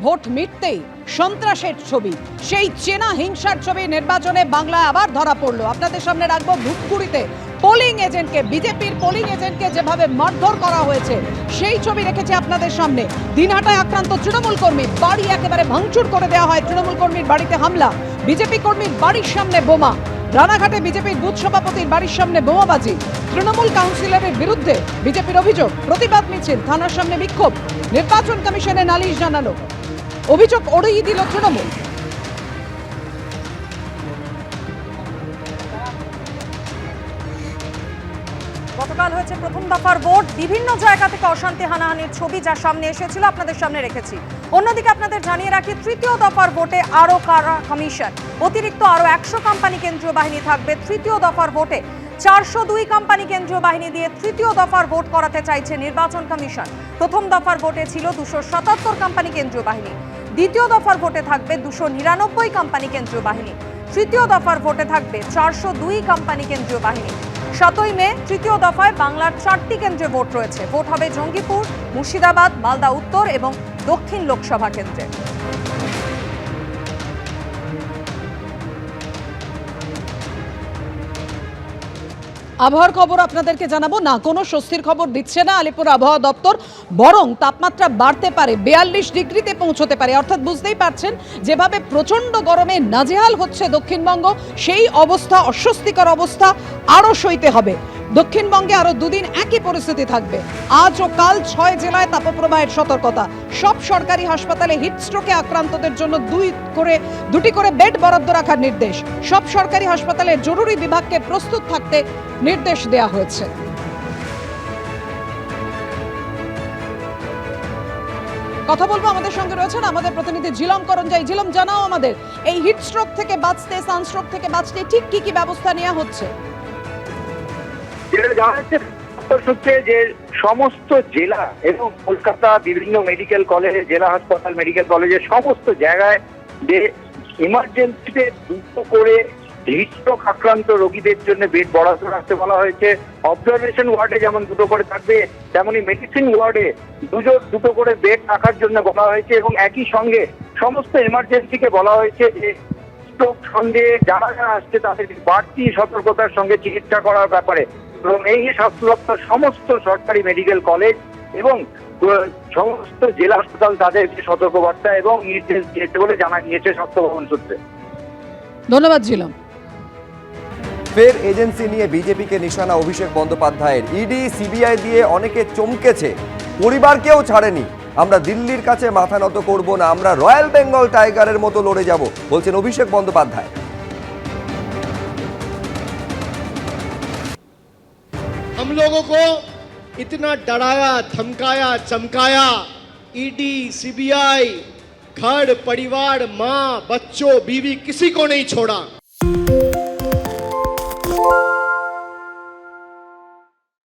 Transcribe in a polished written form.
Vote মিটতেই সন্ত্রাসের ছবি, সেই চেনা হিংসার ছবি নির্বাচনে বাংলায় আবার ধরা পড়লো। আপনাদের সামনে রাখবো ধূপগুড়িতে পোলিং এজেন্টকে, বিজেপির পোলিং এজেন্টকে যেভাবে মারধর করা হয়েছে সেই ছবি রেখেছে আপনাদের সামনে। দিনহাটায় আক্রান্ত তৃণমূল কর্মী, বাড়ি একেবারে ভাঙচুর করে দেওয়া হয়, তৃণমূল কর্মীর বাড়িতে হামলা, বিজেপি কর্মীর বাড়ির সামনে বোমা, রানাঘাটে বিজেপির বুথ সভাপতির বাড়ির সামনে বোমাবাজি, তৃণমূল কাউন্সিলরের বিরুদ্ধে বিজেপির অভিযোগ, প্রতিবাদ মিছিল, থানার সামনে বিক্ষোভ, নির্বাচন কমিশনে নালিশ জানানো, অভিযোগ উড়িয়ে দিল তৃণমূল। গতকাল হয়েছে প্রথম দফার ভোট, বিভিন্ন জায়গা থেকে অশান্তি হানাহানির ছবি যা সামনে এসেছিল আপনাদের সামনে রেখেছি। অন্যদিকে আপনাদের জানিয়ে রাখি, তৃতীয় দফার ভোটে আরও কারা কমিশন, অতিরিক্ত আরও 100 কোম্পানি কেন্দ্রীয় বাহিনী থাকবে তৃতীয় দফার ভোটে। 402 কোম্পানি কেন্দ্রীয় বাহিনী দিয়ে তৃতীয় দফার ভোট করাতে চাইছে নির্বাচন কমিশন। প্রথম দফার ভোটে ছিল 277 কোম্পানি কেন্দ্রীয় বাহিনী, দ্বিতীয় দফার ভোটে থাকবে 299 কোম্পানি কেন্দ্রীয় বাহিনী, তৃতীয় দফার ভোটে থাকবে 402 কোম্পানি কেন্দ্রীয় বাহিনী। 7ই মে তৃতীয় দফায় বাংলার 4টি কেন্দ্রে ভোট রয়েছে। ভোট হবে জঙ্গিপুর, মুর্শিদাবাদ, মালদা উত্তর এবং দক্ষিণ লোকসভা কেন্দ্রে। আবহাওয়ার খবর আপনাদেরকে জানাবো না, কোনো স্বস্তির খবর দিচ্ছে না আলিপুর আবহাওয়া দপ্তর, বরং তাপমাত্রা বাড়তে পারে, 42 ডিগ্রিতে পৌঁছতে পারে। অর্থাৎ বুঝতেই পারছেন যেভাবে প্রচন্ড গরমে নাজেহাল হচ্ছে দক্ষিণবঙ্গ, সেই অবস্থা, অস্বস্তিকর অবস্থা আরও সইতে হবে। দক্ষিণবঙ্গে আরো দুদিন একই পরিস্থিতি থাকবে। আজ ও কাল 6 জেলায় তাপপ্রবাহের সতর্কতা। সব সরকারি হাসপাতালে হিটস্ট্রোকে আক্রান্তদের জন্য দুটি করে বেড বরাদ্দ রাখার নির্দেশ। সব সরকারি হাসপাতালের জরুরি বিভাগকে প্রস্তুত থাকতে নির্দেশ দেওয়া হয়েছে। কথা বলবো, আমাদের সঙ্গে রয়েছেন আমাদের প্রতিনিধি জিলম করঞ্জাই। জিলম, জানাও আমাদের এই হিটস্ট্রোক থেকে বাঁচতে, সানস্ট্রোক থেকে বাঁচতে ঠিক কি কি ব্যবস্থা নেওয়া হচ্ছে? যেটা জানা যাচ্ছে যে সমস্ত জেলা এবং কলকাতা বিভিন্ন মেডিকেল কলেজ, জেলা হাসপাতাল, মেডিকেল কলেজের সমস্ত জায়গায় যে ইমার্জেন্সিতে দুটো করে হিটস্ট্রোক আক্রান্ত রোগীদের জন্য বেড বরাদ্দ রাখতে বলা হয়েছে। অবজারভেশন ওয়ার্ডে যেমন দুটো করে থাকবে, তেমনি মেডিসিন ওয়ার্ডে দুটো করে বেড রাখার জন্য বলা হয়েছে। এবং একই সঙ্গে সমস্ত এমার্জেন্সিকে বলা হয়েছে যে স্ট্রোক সন্দেহে যারা আসছে তাদের বাড়তি সতর্কতার সঙ্গে চিকিৎসা করার ব্যাপারে। এবং এই স্বাস্থ্য দপ্তর সমস্ত সরকারি মেডিকেল কলেজ এবং সমস্ত জেলা হাসপাতাল তাদেরকে সতর্কবার্তা এবং নির্দেশ দিয়েছে বলে জানা গিয়েছে স্বাস্থ্য ভবন সূত্রে। ধন্যবাদ জিলম। ফের এজেন্সি নিয়ে বিজেপিকে নিশানা অভিষেক বন্দ্যোপাধ্যায়ের। ইডি সিবিআই দিয়ে অনেকে চমকেছে, পরিবারকেও ছাড়েনি। আমরা দিল্লির কাছে মাথা নত করব না, আমরা রয়্যাল বেঙ্গল টাইগারের মতো লড়ে যাব, বলছেন অভিষেক বন্দ্যোপাধ্যায়। हम लोगों को इतना डराया, धमकाया, चमकाया, ईडी, सीबीआई, घर परिवार, मां, बच्चों, बीवी, किसी को नहीं छोड़ा।